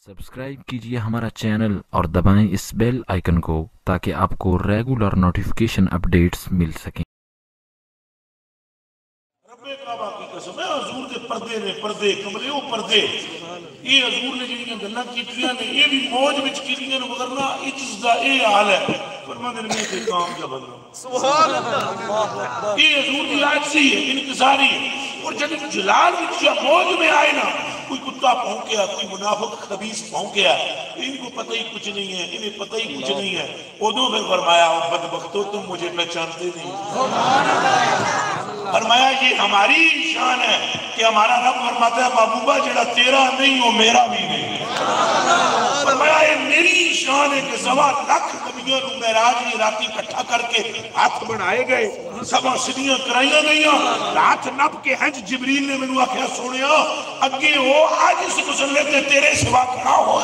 Subscribe کیجئے ہمارا channel اور دبائیں اس بیل آئیکن کو تاکہ آپ کو ریگولر نوٹیفیکیشن اپڈیٹس مل سکیں۔ رب کعبہ کی قسم ہے حضور کے پردے نے پردے کملے او پردے یہ حضور نے جنہیں گلہ کیتیاں نے یہ بھی موج بچ کیتیاں نے مگرنا اچھز دا اے حال ہے فرما دن میں سے کام جا بننا سبحان اللہ یہ حضور کی عاجزی ہے انکساری ہے اور جب جلال بچ یا موج میں آئے نا کوئی کتا پہنکیا کوئی منافق خبیث پہنکیا ان کو پتہ ہی کچھ نہیں ہے انہیں پتہ ہی کچھ نہیں ہے ادھوں میں فرمایا بدبختو تم مجھے پہچانتے نہیں فرمایا یہ ہماری شان ہے کہ ہمارا رب فرماتا ہے محبوبہ جڑا تیرا نہیں وہ میرا بھی نہیں فرمایا یہ میری شان ہے کہ سوا لاکھ نبیوں نے معراج کی راتی اکٹھا کر کے ہاتھ بنائے گئے سوا صدیاں کرائیاں گئیاں ہاتھ نپ کے جبریل نے میں نے آکھیا سونیا اگے ہو آج اس مسلے تے تیرے سوا کھڑا ہو